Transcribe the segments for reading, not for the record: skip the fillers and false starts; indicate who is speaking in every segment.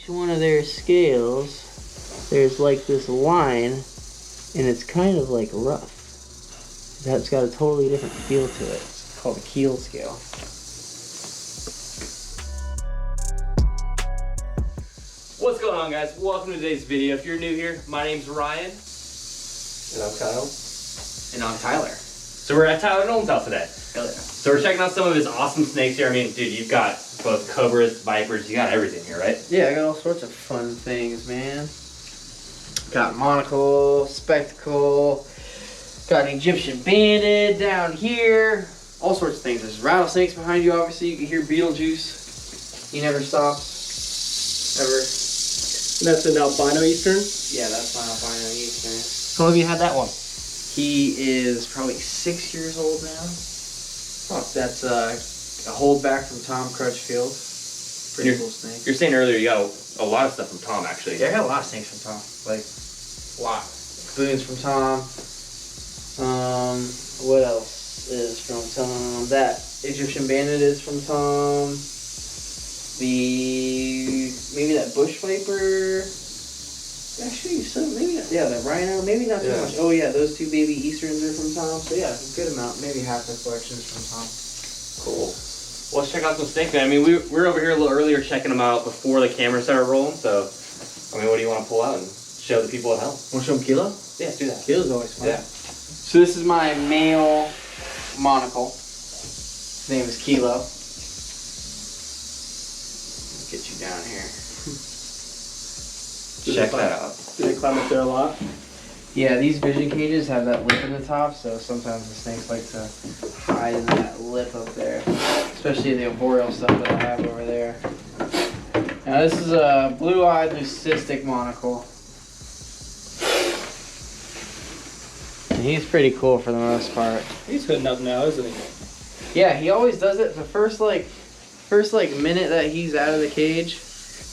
Speaker 1: one of their scales, there's like this line, and it's kind of like rough. That's got a totally different feel to it. It's called a keel scale.
Speaker 2: What's going on, guys? Welcome to today's video. If you're new here, my name's Ryan.
Speaker 3: And I'm Kyle.
Speaker 2: And I'm Tyler. So we're at Tyler Nolan's house today.
Speaker 1: Hell yeah.
Speaker 2: So we're checking out some of his awesome snakes here. I mean, dude, you've got both Cobras, Vipers, you got everything here, right?
Speaker 1: Yeah, I got all sorts of fun things, man. Got monocle, spectacle, got an Egyptian banded down here. All sorts of things. There's rattlesnakes behind you, obviously. You can hear Beetlejuice. He never stops. Ever.
Speaker 3: And that's an albino Eastern?
Speaker 1: Yeah, that's my albino Eastern.
Speaker 2: How long have you had that one?
Speaker 1: He is probably 6 years old now. Oh, that's a holdback from Tom Crutchfield. Pretty cool snake.
Speaker 2: You're saying earlier you got a lot of stuff from Tom, actually.
Speaker 1: Yeah, I got a lot of snakes from Tom. Like, a lot. Boons from Tom. What else is from Tom? That Egyptian bandit is from Tom. Maybe that bush viper. Actually, maybe not. Yeah, that rhino. Maybe not too much. Oh yeah, those two baby Easterns are from Tom. So yeah, a good amount. Maybe half the collection is from Tom.
Speaker 2: Cool. Well, let's check out some snakes, man. I mean, we were over here a little earlier checking them out before the camera started rolling. So, I mean, what do you want to pull out and show the people at home?
Speaker 1: Want to show them Kilo?
Speaker 2: Yeah, do that.
Speaker 1: Kilo's always fun.
Speaker 2: Yeah.
Speaker 1: So this is my male monocle. His name is Kilo. Get you down here.
Speaker 2: Check that out.
Speaker 3: Do they climb up there a lot?
Speaker 1: Yeah, these vision cages have that lip in the top, so sometimes the snakes like to hide in that lip up there. Especially the arboreal stuff that I have over there. Now this is a blue-eyed leucistic monocle. And he's pretty cool for the most part.
Speaker 3: He's hooding up now, isn't he?
Speaker 1: Yeah, he always does it. The first minute that he's out of the cage,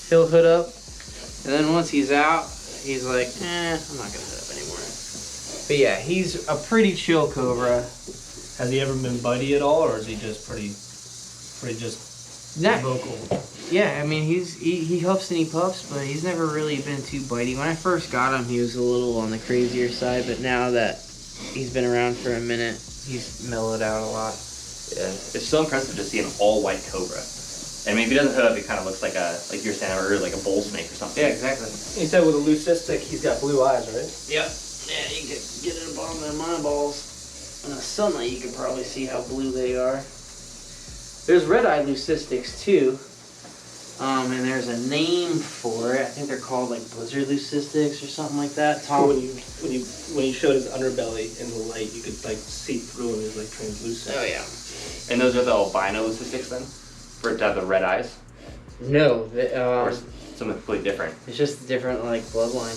Speaker 1: he'll hood up. And then once he's out, he's like, I'm not gonna hood up anymore. But yeah, he's a pretty chill cobra.
Speaker 3: Has he ever been bitey at all, or is he just pretty just vocal?
Speaker 1: Yeah, I mean, he huffs and he puffs, but he's never really been too bitey. When I first got him, he was a little on the crazier side, but now that he's been around for a minute, he's mellowed out a lot.
Speaker 2: Yeah, it's so impressive to see an all-white cobra. I mean, if he doesn't hood up, it kind of looks like you were saying earlier, like a bull snake or something.
Speaker 1: Yeah, exactly.
Speaker 3: He said with a leucistic, he's got blue eyes, right?
Speaker 1: Yep. Yeah, you can get it above them eyeballs. In the sunlight, you can probably see how blue they are. There's red-eyed leucistics too, and there's a name for it. I think they're called like blizzard leucistics or something like that. Tom,
Speaker 3: When you showed his underbelly in the light, you could like see through him. He was like translucent.
Speaker 1: Oh yeah.
Speaker 2: And those are the albino leucistics then? For it to have the red eyes?
Speaker 1: No,
Speaker 2: Or something completely different?
Speaker 1: it's just a different like bloodline.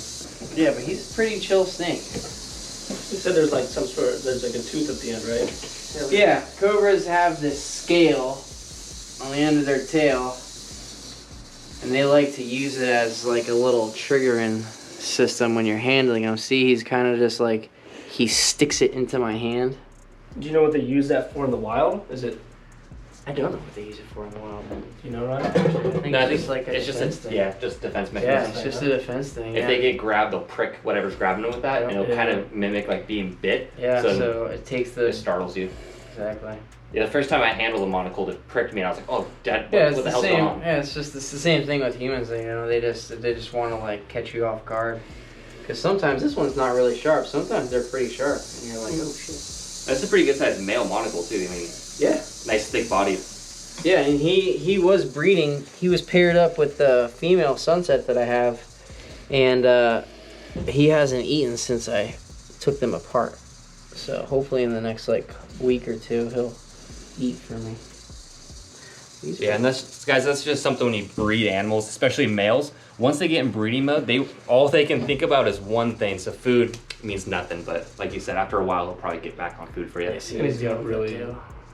Speaker 1: Yeah, but he's a pretty chill snake.
Speaker 3: You said there's like there's like a tooth at the end, right?
Speaker 1: Yeah, cobras have this scale on the end of their tail, and they like to use it as like a little triggering system when you're handling them. See, he's kind of just like, he sticks it into my hand.
Speaker 3: Do you know what they use that for in the wild? Is it?
Speaker 1: I don't know what they use it for in the wild.
Speaker 3: Do you know, Ryan?
Speaker 1: I think it's just like a defense thing.
Speaker 2: Yeah, just defense
Speaker 1: Yeah,
Speaker 2: mechanism.
Speaker 1: it's just a defense thing.
Speaker 2: If they get grabbed, they'll prick whatever's grabbing them with that, and it'll kind of mimic like being bit.
Speaker 1: Yeah, so it takes the...
Speaker 2: It startles you.
Speaker 1: Exactly.
Speaker 2: Yeah, the first time I handled a monocle, it pricked me, and I was like, "Oh, Dad,
Speaker 1: Yeah,
Speaker 2: what the hell's going on?"
Speaker 1: Yeah, it's the same thing with humans. You know, they just want to like catch you off guard. Because sometimes this one's not really sharp. Sometimes they're pretty sharp, and you're like, oh shit.
Speaker 2: That's a pretty good sized male monocle too. I mean,
Speaker 1: Yeah.
Speaker 2: nice thick body.
Speaker 1: Yeah, and he was breeding. He was paired up with the female sunset that I have, and he hasn't eaten since I took them apart. So hopefully in the next like week or two he'll eat for me.
Speaker 2: Yeah, and that's just something when you breed animals, especially males. Once they get in breeding mode, all they can think about is one thing. So food means nothing. But like you said, after a while, they'll probably get back on food for you.
Speaker 3: And he's got really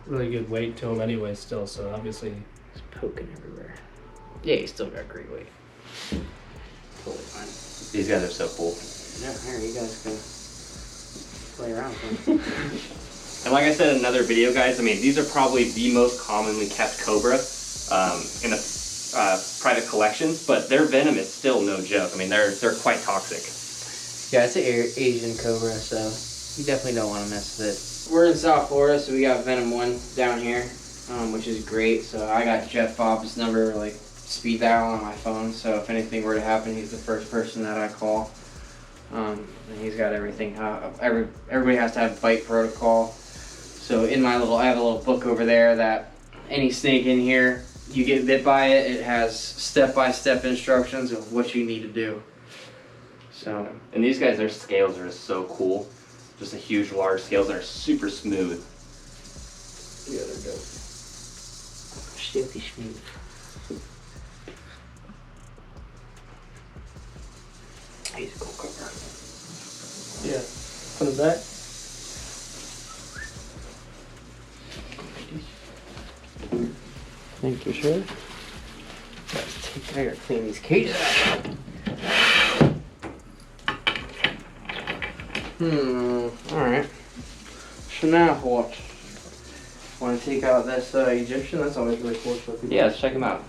Speaker 3: good weight to him anyway still, so obviously
Speaker 1: he's poking everywhere. Yeah, he's still got great weight. Totally fine.
Speaker 2: These guys are so cool.
Speaker 1: Yeah, here, you guys can play around with them.
Speaker 2: And like I said in another video, guys, I mean, these are probably the most commonly kept cobra. private collections, but their venom is still no joke. I mean, they're quite toxic.
Speaker 1: Yeah, it's an Asian Cobra, so you definitely don't want to mess with it. We're in South Florida, so we got Venom 1 down here, which is great. So I got Jeff Bob's number, like, speed dial on my phone, so if anything were to happen, he's the first person that I call. And he's got everything. Everybody has to have bite protocol. So in my I have a little book over there that any snake in here, you get bit by it, it has step-by-step instructions of what you need to do. So,
Speaker 2: and these guys, their scales are just so cool. Just a huge, large scales that are super smooth.
Speaker 1: Yeah, they're dope. Silky smooth. He's a cool cover.
Speaker 3: Yeah. Put it back.
Speaker 1: Thank you, sir. I gotta clean these cages out. Alright. So now what? Want to take out this Egyptian? That's always really cool.
Speaker 2: Yeah, let's check them out.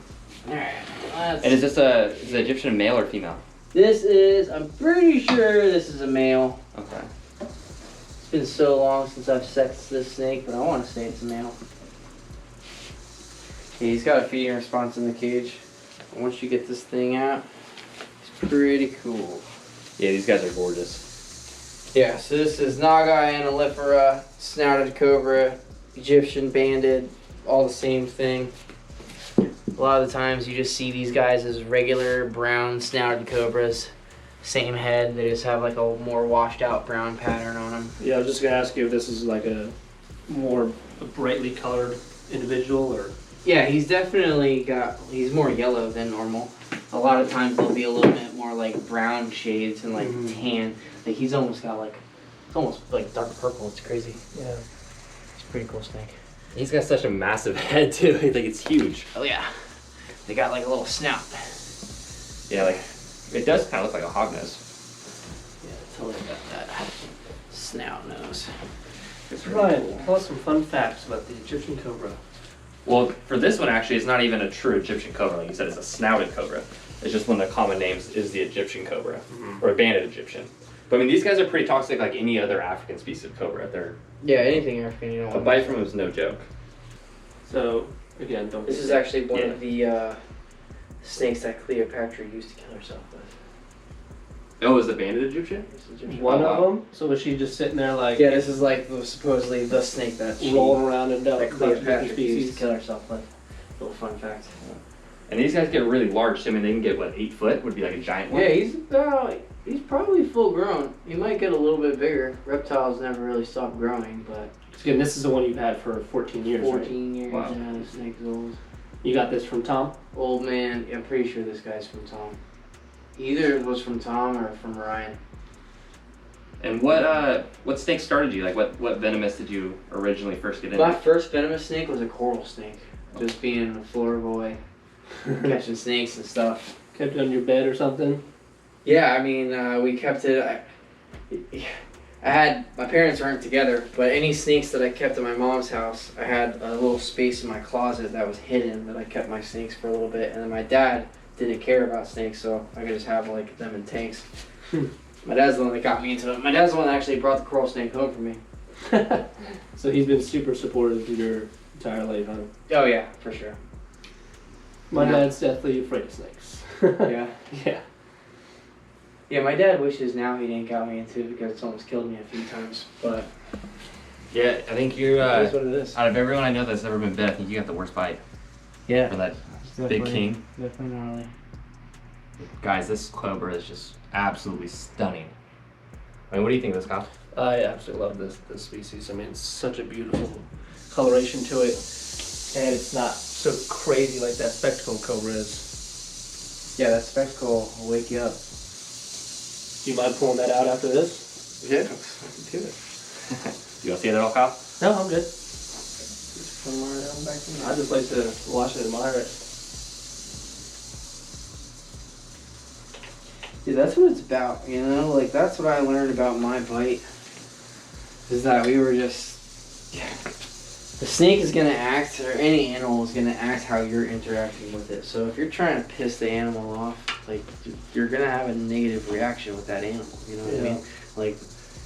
Speaker 1: Alright.
Speaker 2: And is this a Egyptian male or female?
Speaker 1: This is, I'm pretty sure this is a male.
Speaker 2: Okay.
Speaker 1: It's been so long since I've sexed this snake, but I want to say it's a male. Yeah, he's got a feeding response in the cage. And once you get this thing out, it's pretty cool.
Speaker 2: Yeah, these guys are gorgeous.
Speaker 1: Yeah, so this is Naga Analifera, Snouted Cobra, Egyptian Banded, all the same thing. A lot of the times you just see these guys as regular brown snouted cobras. Same head, they just have like a more washed out brown pattern on them.
Speaker 3: Yeah, I was just gonna ask you if this is like a more brightly colored individual or.
Speaker 1: Yeah, he's definitely he's more yellow than normal. A lot of times they'll be a little bit more like brown shades and like tan. Like he's almost got like, it's almost like dark purple, it's crazy.
Speaker 3: Yeah.
Speaker 1: It's a pretty cool snake.
Speaker 2: He's got such a massive head too, like it's huge.
Speaker 1: Oh yeah. They got like a little snout.
Speaker 2: Yeah, like, it does kind of look like a hognose.
Speaker 1: Yeah, totally got that snout nose.
Speaker 3: Ryan, tell us some fun facts about the Egyptian Cobra.
Speaker 2: Well, for this one actually, it's not even a true Egyptian Cobra. Like you said, it's a snouted cobra. It's just one of the common names is the Egyptian Cobra, or a banded Egyptian. But I mean, these guys are pretty toxic like any other African species of cobra.
Speaker 1: Yeah, anything African, you know.
Speaker 2: A bite from them is no joke.
Speaker 3: So, again, don't.
Speaker 1: This is actually one of the snakes that Cleopatra used to kill herself with.
Speaker 2: Oh, is the banded Egyptian?
Speaker 3: One of them? So was she just sitting there like...
Speaker 1: Yeah, this is like supposedly the snake that she
Speaker 3: rolling around and
Speaker 1: that Cleopatra used to kill herself with. Little fun fact.
Speaker 2: And these guys get really large. So, I mean, they can get, what, 8 foot? Would be like a giant one?
Speaker 1: Yeah, he's probably full grown. He might get a little bit bigger. Reptiles never really stop growing, but...
Speaker 3: Again, this is the one you've had for 14 years,
Speaker 1: 14 years,
Speaker 2: Wow.
Speaker 1: yeah, the snake is old.
Speaker 3: You got this from Tom?
Speaker 1: Old man, I'm pretty sure this guy's from Tom. Either it was from Tom or from Ryan.
Speaker 2: And what snake started you? Like, what venomous did you originally first get into?
Speaker 1: My first venomous snake was a coral snake. Just being a Florida boy, catching snakes and stuff.
Speaker 3: Kept it on your bed or something?
Speaker 1: Yeah, I mean, we kept it. My parents weren't together, but any snakes that I kept at my mom's house, I had a little space in my closet that was hidden that I kept my snakes for a little bit. And then my dad didn't care about snakes, so I could just have like them in tanks. My dad's the one that got me into it. My dad's the one that actually brought the coral snake home for me.
Speaker 3: So he's been super supportive your entire life, huh?
Speaker 1: Oh yeah, for sure.
Speaker 3: My dad's definitely afraid of snakes.
Speaker 1: Yeah.
Speaker 3: Yeah.
Speaker 1: Yeah, my dad wishes now he didn't got me into it because it's almost killed me a few times. But
Speaker 2: Yeah, I think you're,
Speaker 1: it is what it is.
Speaker 2: out of everyone I know that's ever been bit, I think you got the worst bite
Speaker 1: Yeah.
Speaker 2: for that big king.
Speaker 1: Definitely gnarly.
Speaker 2: Guys, this Cobra is just absolutely stunning. I mean, what do you think of this, Kyle?
Speaker 3: I absolutely love this species. I mean, it's such a beautiful coloration to it, and it's not so crazy like that spectacle cobra is.
Speaker 1: Yeah, that spectacle will wake you up.
Speaker 3: Do you mind pulling that out after this?
Speaker 1: Yeah, I can do it.
Speaker 2: You want to see it at all, Kyle?
Speaker 3: No, I'm good.
Speaker 1: Just put more down back in.
Speaker 3: I just like to watch it, admire it.
Speaker 1: Dude, that's what it's about, you know? Like, that's what I learned about my bite. Is that we were just... the snake is going to act, or any animal is going to act how you're interacting with it. So if you're trying to piss the animal off, like, you're going to have a negative reaction with that animal. You know what I mean? Like,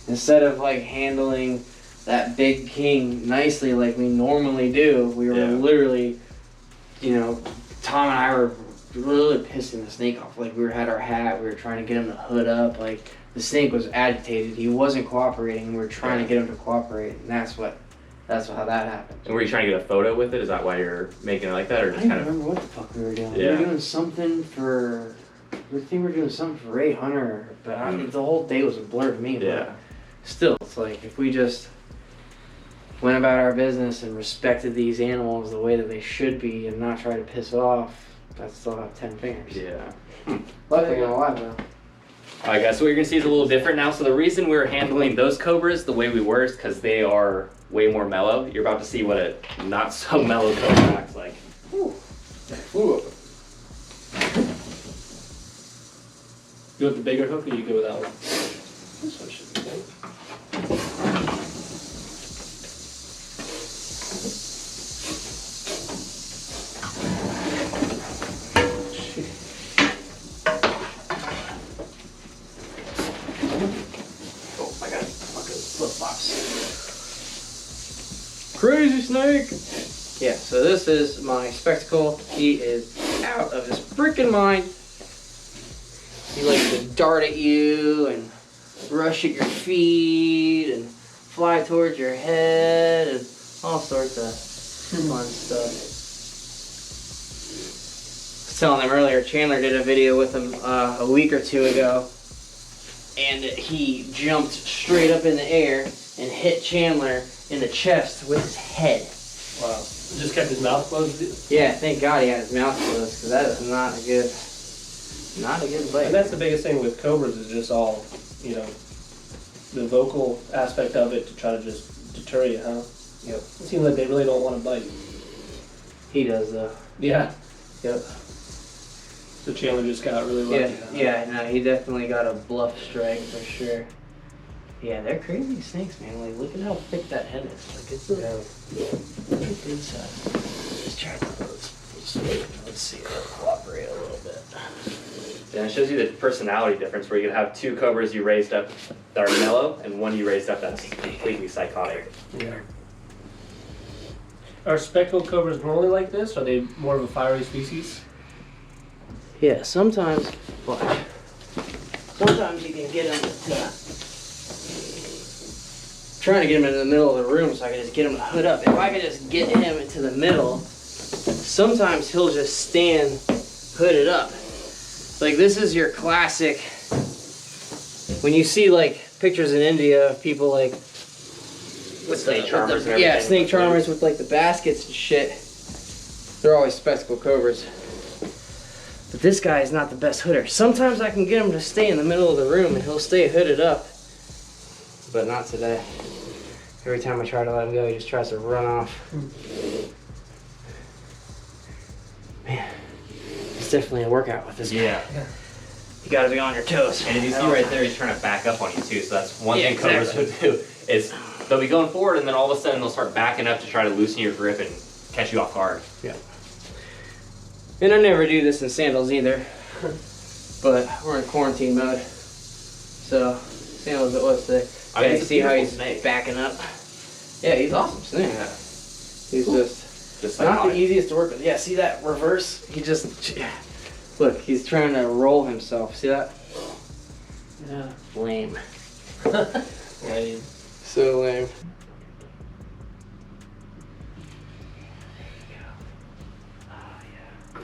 Speaker 1: instead of like handling that big king nicely like we normally do, we were literally, you know, Tom and I were really pissing the snake off. Like, we had our hat, we were trying to get him to hood up. Like, the snake was agitated. He wasn't cooperating, and we were trying to get him to cooperate, and that's how that happened.
Speaker 2: And were you trying to get a photo with it? Is that why you're making it like that, or just
Speaker 1: I
Speaker 2: kind
Speaker 1: don't
Speaker 2: of?
Speaker 1: remember what the fuck we were doing.
Speaker 2: Yeah.
Speaker 1: We were doing something for. We think we were doing something for Ray Hunter, but the whole day was a blur to me.
Speaker 2: Yeah.
Speaker 1: But still, it's like if we just went about our business and respected these animals the way that they should be, and not try to piss off, I'd still have 10 fingers.
Speaker 2: Yeah.
Speaker 1: Luckily, I'm alive though.
Speaker 2: Alright guys, so what you're going to see is a little different now. So the reason we're handling those cobras the way we were is because they are way more mellow. You're about to see what a not so mellow cobra acts like.
Speaker 1: Ooh. Ooh.
Speaker 3: You want the bigger hook, or you go with that one? This one should be good.
Speaker 1: Crazy snake! Yeah, so this is my spectacle. He is out of his freaking mind. He likes to dart at you and rush at your feet and fly towards your head and all sorts of fun stuff. I was telling them earlier, Chandler did a video with him a week or two ago, and he jumped straight up in the air and hit Chandler in the chest with his head.
Speaker 3: Wow. Just kept his mouth closed?
Speaker 1: Yeah, thank God he had his mouth closed, because that is not a good bite.
Speaker 3: And that's the biggest thing with cobras, is just all, you know, the vocal aspect of it to try to just deter you, huh?
Speaker 1: Yep.
Speaker 3: It seems like they really don't want to bite.
Speaker 1: He does though.
Speaker 3: Yeah.
Speaker 1: Yep.
Speaker 3: So Chandler just got really lucky.
Speaker 1: Yeah, no, he definitely got a bluff strike for sure. Yeah, they're crazy snakes, man. Like, look at how thick that head is. Like, it's a good size. Let's try let's see, they'll cooperate a little bit.
Speaker 2: Yeah, it shows you the personality difference where you could have two cobras you raised up that are mellow and one you raised up that's completely psychotic.
Speaker 3: Yeah. Are spectacled cobras normally like this? Are they more of a fiery species?
Speaker 1: Yeah, sometimes, watch. Sometimes you can get them to trying to get him into the middle of the room so I can just get him to hood up. If I could just get him into the middle, sometimes he'll just stand hooded up. Like, this is your classic, when you see like pictures in India of people like with
Speaker 2: snake charmers and
Speaker 1: yeah,
Speaker 2: everything.
Speaker 1: snake charmers with like the baskets and shit. They're always spectacled cobras. But this guy is not the best hooder. Sometimes I can get him to stay in the middle of the room and he'll stay hooded up. But not today. Every time I try to let him go, he just tries to run off. Man, it's definitely a workout with this guy.
Speaker 2: Yeah.
Speaker 1: You gotta be on your toes.
Speaker 2: And as you see right there, he's trying to back up on you too. So that's one thing cobras
Speaker 1: exactly.
Speaker 2: would do is they'll be going forward and then all of a sudden they'll start backing up to try to loosen your grip and catch you off guard.
Speaker 1: Yeah. And I never do this in sandals either. But we're in quarantine mode. So, sandals it was today.
Speaker 2: I mean,
Speaker 1: Yeah,
Speaker 2: it's a
Speaker 1: see how
Speaker 2: beautiful
Speaker 1: he's
Speaker 2: snake.
Speaker 1: backing up? Yeah, he's awesome snake.
Speaker 2: Yeah.
Speaker 1: He's just not
Speaker 2: psychotic.
Speaker 1: the easiest to work with. Yeah, see that reverse? He just, look, he's trying to roll himself. See that?
Speaker 3: Yeah.
Speaker 1: Lame.
Speaker 3: Lame.
Speaker 1: So lame. Oh, yeah.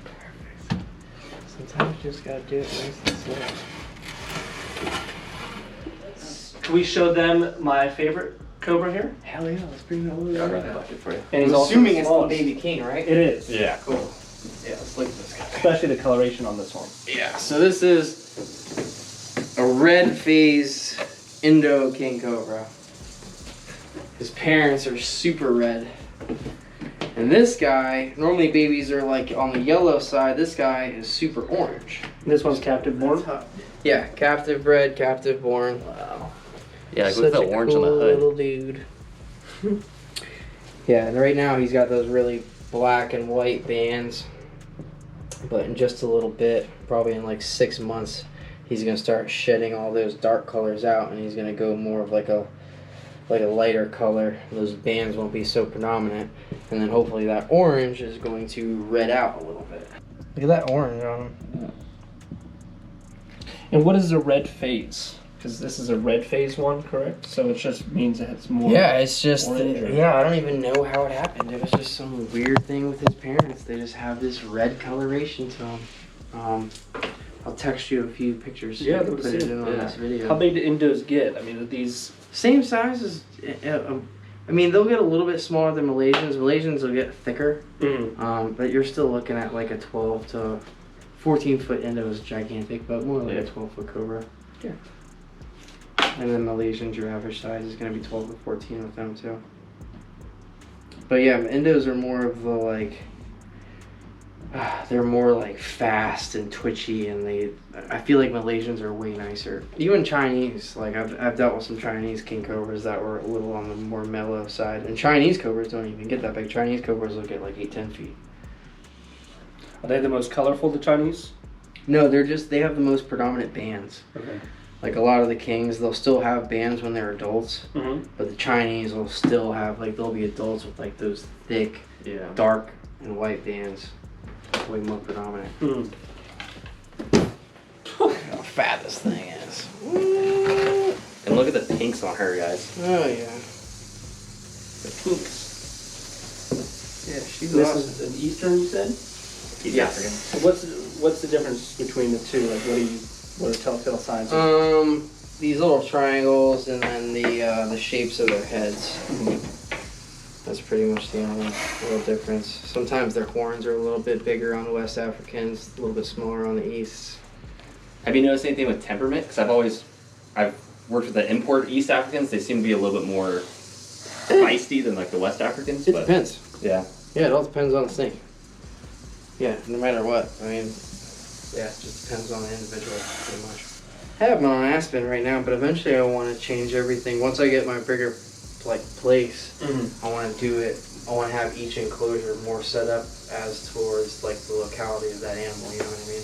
Speaker 1: Perfect. Sometimes you just gotta do it nice and slow.
Speaker 3: Can we show them my favorite cobra here?
Speaker 1: Hell yeah, let's bring that over
Speaker 2: Yeah, I'll
Speaker 1: there.
Speaker 2: bring that bucket for you.
Speaker 3: And
Speaker 1: I'm
Speaker 3: he's also
Speaker 1: assuming it's the
Speaker 3: smallest.
Speaker 1: baby king, right?
Speaker 3: It is.
Speaker 2: Yeah.
Speaker 1: Cool. Yeah, let's look at this guy.
Speaker 3: Especially the coloration on this one.
Speaker 1: Yeah, so this is a red phase Indo king cobra. His parents are super red. And this guy, normally babies are like on the yellow side, this guy is super orange.
Speaker 3: This one's captive born.
Speaker 1: Yeah, captive bred, captive born.
Speaker 3: Wow.
Speaker 2: Yeah, like look at the orange on the
Speaker 1: cool
Speaker 2: hood.
Speaker 1: little dude. Yeah, and right now he's got those really black and white bands, but in just a little bit, probably in like 6 months, he's gonna start shedding all those dark colors out, and he's gonna go more of like a lighter color. Those bands won't be so predominant, and then hopefully that orange is going to red out a little bit. Look at that orange on him.
Speaker 3: And what is the red phase? Because this is a red phase one, correct? So it just means it has more.
Speaker 1: Yeah, it's just
Speaker 3: orange
Speaker 1: I don't even know how it happened. It was just some weird thing with his parents. They just have this red coloration to them. I'll text you a few pictures.
Speaker 3: Yeah,
Speaker 1: put it in on this video.
Speaker 3: How big do Indos get? I mean, are these
Speaker 1: same size as. I mean, they'll get a little bit smaller than Malaysians. Malaysians will get thicker, but you're still looking at like a 12 to 14 foot Indo is gigantic, but more like a 12 foot Cobra.
Speaker 3: Yeah.
Speaker 1: And then Malaysians, your average size is going to be 12 to 14 with them too. But yeah, Indos are more of the like, they're more like fast and twitchy, and I feel like Malaysians are way nicer. Even Chinese, like I've dealt with some Chinese king cobras that were a little on the more mellow side, and Chinese cobras don't even get that big. Chinese cobras will get like 8-10 feet.
Speaker 3: Are they the most colorful, the Chinese?
Speaker 1: No, they have the most predominant bands.
Speaker 3: Okay.
Speaker 1: Like a lot of the kings, they'll still have bands when they're adults,
Speaker 3: Mm-hmm.
Speaker 1: but the Chinese will still have, like, they'll be adults with like those thick, dark and white bands. Way more predominant. Look how fat this thing is.
Speaker 2: And look at the pinks on her, guys.
Speaker 1: Oh yeah.
Speaker 3: The pinks.
Speaker 1: Yeah, she's
Speaker 3: This
Speaker 1: awesome.
Speaker 3: is an Eastern, you said?
Speaker 2: He's
Speaker 1: Yes.
Speaker 2: African.
Speaker 3: So what's the difference between the two? Like, what are telltale signs?
Speaker 1: These little triangles and then the shapes of their heads. That's pretty much the only real difference. Sometimes their horns are a little bit bigger on the West Africans, a little bit smaller on the East.
Speaker 2: Have you noticed anything with temperament? Because I've worked with the import East Africans. They seem to be a little bit more feisty than like the West Africans.
Speaker 1: It depends.
Speaker 2: Yeah.
Speaker 1: Yeah, it all depends on the snake. Yeah, no matter what. I mean, yeah, it just depends on the individual, pretty much. I have them on Aspen right now, but eventually I want to change everything. Once I get my bigger place, I want to do it. I want to have each enclosure more set up as towards like the locality of that animal. You know what I mean?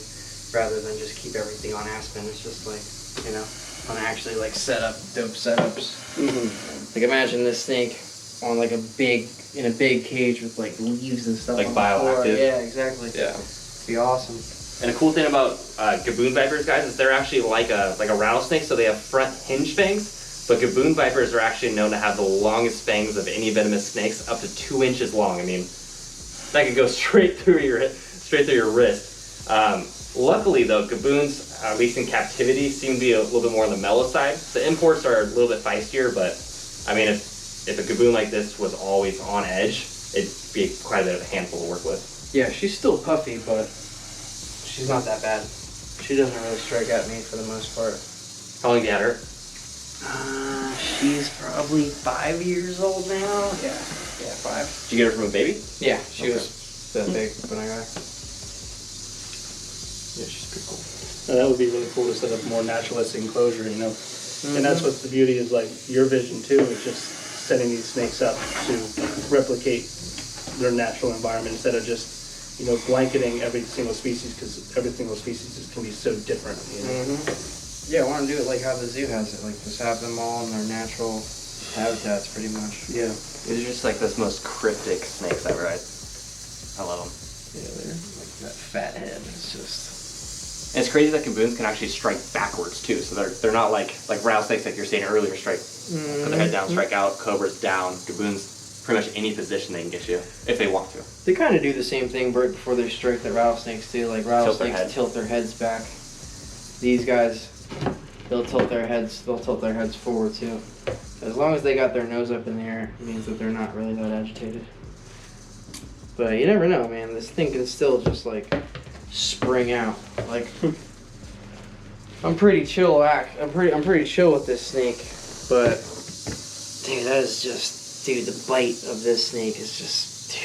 Speaker 1: Rather than just keep everything on Aspen. It's just like, you know, I want to actually like set up dope setups. Like imagine this snake on like in a big cage with like leaves and stuff.
Speaker 2: Like
Speaker 1: on the floor.
Speaker 2: bioactive.
Speaker 1: Yeah, exactly.
Speaker 2: Yeah.
Speaker 1: It'd be awesome.
Speaker 2: And a cool thing about Gaboon Vipers, guys, is they're actually like a rattlesnake, so they have front hinge fangs. But Gaboon Vipers are actually known to have the longest fangs of any venomous snakes, up to 2 inches long. I mean, that could go straight through your wrist. Luckily, though, Gaboons, at least in captivity, seem to be a little bit more on the mellow side. The imports are a little bit feistier, but I mean, if a Gaboon like this was always on edge, it'd be quite a bit of a handful to work with.
Speaker 1: Yeah, she's still puffy, but she's not that bad. She doesn't really strike at me for the most part.
Speaker 2: How long have you had her?
Speaker 1: She's probably 5 years old now. Yeah, 5.
Speaker 2: Did you get her from a baby?
Speaker 1: Yeah, she was that big when I got her. Yeah, she's pretty cool.
Speaker 3: Now, that would be really cool to set up a more naturalistic enclosure, you know. And that's what the beauty is, like your vision too, is just setting these snakes up to replicate their natural environment instead of just, you know, blanketing every single species, because every single species can be so different. You know?
Speaker 1: Yeah, I want to do it like how the zoo has it, like just have them all in their natural habitats, pretty much.
Speaker 3: Yeah.
Speaker 2: These are just like the most cryptic snakes ever. I love them.
Speaker 1: Yeah, they're like that fat head. It's just.
Speaker 2: And it's crazy that Gaboons can actually strike backwards too. So they're not like rattlesnakes like you were saying earlier, strike put their head down, strike out, Cobras down. Gaboons, pretty much any position they can get you if they want to.
Speaker 1: They kind of do the same thing right before they strike the rattlesnakes too. Like rattlesnakes tilt their heads back. These guys, they'll tilt their heads forward too. As long as they got their nose up in the air, it means that they're not really that agitated. But you never know, man. This thing can still just like spring out. Like I'm pretty chill I'm pretty chill with this snake, but dude, that is just the bite of this snake is just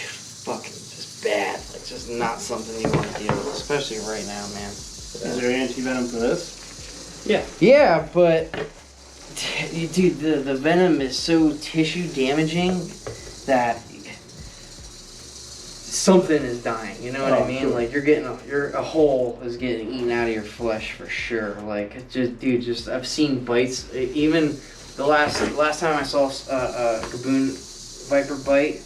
Speaker 1: fucking just bad. Like just not something you want to deal with, especially right now, man.
Speaker 3: Is there anti-venom for this?
Speaker 1: Yeah. Yeah, but dude, the venom is so tissue damaging that something is dying. You know what I mean?
Speaker 3: Sure.
Speaker 1: Like you're getting a hole is getting eaten out of your flesh for sure. Like it just, dude, just I've seen bites. Even the last time I saw a Gaboon Viper bite,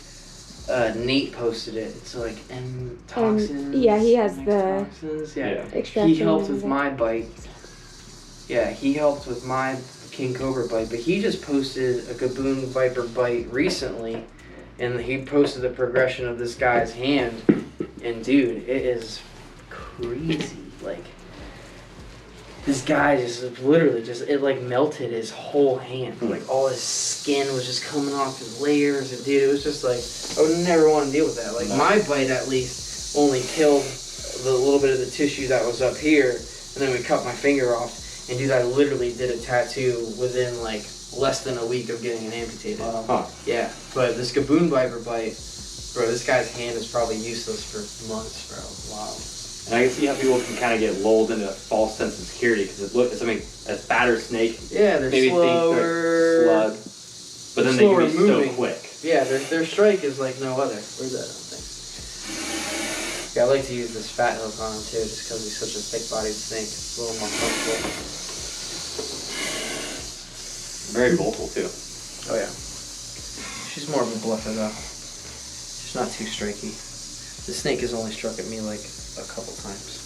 Speaker 1: Nate posted it. It's like toxins.
Speaker 4: Yeah, he has the
Speaker 1: toxins. Yeah.
Speaker 4: extraction.
Speaker 1: He helped with my bite. Yeah, he helped with my King Cobra bite, but he just posted a Gaboon Viper bite recently, and he posted the progression of this guy's hand, and dude, it is crazy. Like, this guy just literally it like melted his whole hand. Like, all his skin was just coming off in layers, and dude, it was just like, I would never want to deal with that. Like, my bite at least only killed the little bit of the tissue that was up here, and then we cut my finger off. And dude, I literally did a tattoo within like less than a week of getting it amputated. Yeah, but this Gaboon Viper bite, bro, this guy's hand is probably useless for months, bro. Wow.
Speaker 2: And I can see how people can kind of get lulled into a false sense of security because it's something a fatter snake.
Speaker 1: Yeah, they're
Speaker 2: maybe
Speaker 1: slower.
Speaker 2: Think they're slug, but then they can be so quick.
Speaker 1: Yeah, their strike is like no other. Where's that thing? Yeah, I like to use this fat hook on him too, just because he's such a thick-bodied snake. It's a little more comfortable.
Speaker 2: Very vocal too.
Speaker 1: Oh yeah. She's more of a bluffer though. She's not too striky. The snake has only struck at me like a couple times.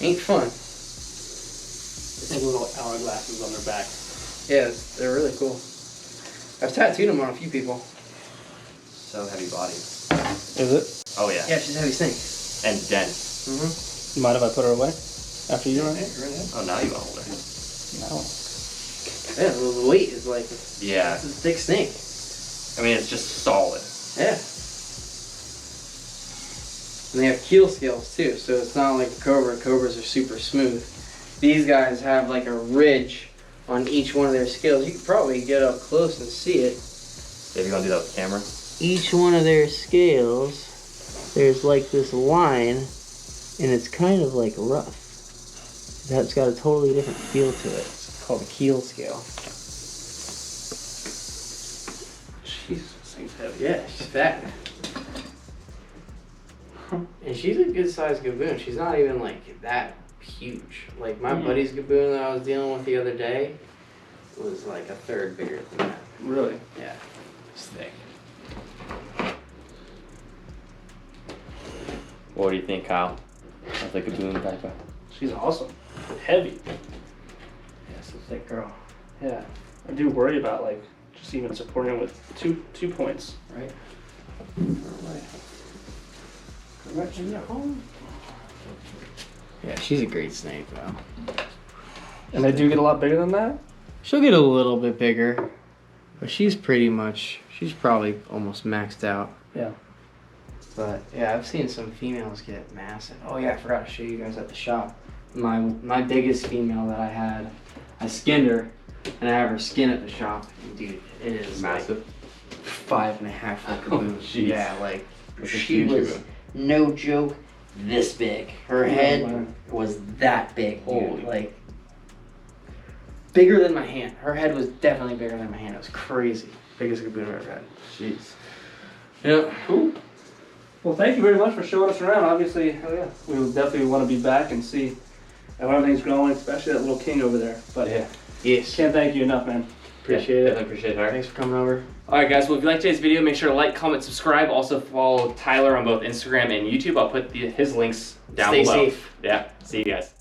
Speaker 1: Ain't fun.
Speaker 3: It's little hourglasses on their back.
Speaker 1: Yeah, they're really cool. I've tattooed them on a few people.
Speaker 2: So heavy body.
Speaker 3: Is it?
Speaker 2: Oh yeah.
Speaker 1: Yeah, she's a heavy snake.
Speaker 2: And dense.
Speaker 1: Mm-hmm.
Speaker 3: You mind if I put her away? After you run it?
Speaker 2: Oh, now you want to hold her.
Speaker 3: No.
Speaker 1: Yeah, the weight is like,
Speaker 2: Yeah.
Speaker 1: it's a thick snake.
Speaker 2: I mean, it's just solid.
Speaker 1: Yeah. And they have keel scales too, so it's not like a cobra. Cobras are super smooth. These guys have like a ridge on each one of their scales. You can probably get up close and see it.
Speaker 2: If you're going to do that with camera.
Speaker 1: Each one of their scales, there's like this line, and it's kind of like rough. That's got a totally different feel to it. It's called a keel scale.
Speaker 3: Jesus, this thing's heavy.
Speaker 1: Yeah, she's fat. And she's a good sized Gaboon. She's not even like that huge. Like my buddy's Gaboon that I was dealing with the other day was like a third bigger than that.
Speaker 3: Really?
Speaker 1: Yeah, it's thick.
Speaker 2: What do you think, Kyle? Of the Gaboon Viper?
Speaker 3: She's awesome. Heavy.
Speaker 1: Yeah, it's a thick girl.
Speaker 3: Yeah. I do worry about like just even supporting her with two points.
Speaker 1: Right? Yeah, she's a great snake though.
Speaker 3: And they do get a lot bigger than that?
Speaker 1: She'll get a little bit bigger, but she's probably almost maxed out.
Speaker 3: Yeah.
Speaker 1: But yeah, I've seen some females get massive. Oh yeah, I forgot to show you guys at the shop. My biggest female that I had, I skinned her, and I have her skin at the shop. And dude, it is
Speaker 2: Massive.
Speaker 1: Like 5.5 foot Gaboon.
Speaker 2: jeez.
Speaker 1: Yeah, like
Speaker 2: That's a
Speaker 1: she
Speaker 2: huge
Speaker 1: was
Speaker 2: Gaboon.
Speaker 1: no joke this big. Her head was that big, dude.
Speaker 2: Holy.
Speaker 1: Like bigger than my hand. Her head was definitely bigger than my hand. It was crazy. Biggest Gaboon I've ever had.
Speaker 2: Jeez.
Speaker 1: Yeah.
Speaker 3: Cool. Well, thank you very much for showing us around. Obviously, we will definitely want to be back and see how everything's going, especially that little king over there. But
Speaker 2: Yeah.
Speaker 1: Yes.
Speaker 3: can't thank you enough, man.
Speaker 1: Appreciate it.
Speaker 2: Definitely appreciate it. All right.
Speaker 1: Thanks for coming over.
Speaker 2: Alright guys, well if you liked today's video, make sure to like, comment, subscribe. Also follow Tyler on both Instagram and YouTube. I'll put his links down
Speaker 1: Stay
Speaker 2: below.
Speaker 1: safe.
Speaker 2: Yeah, see you guys.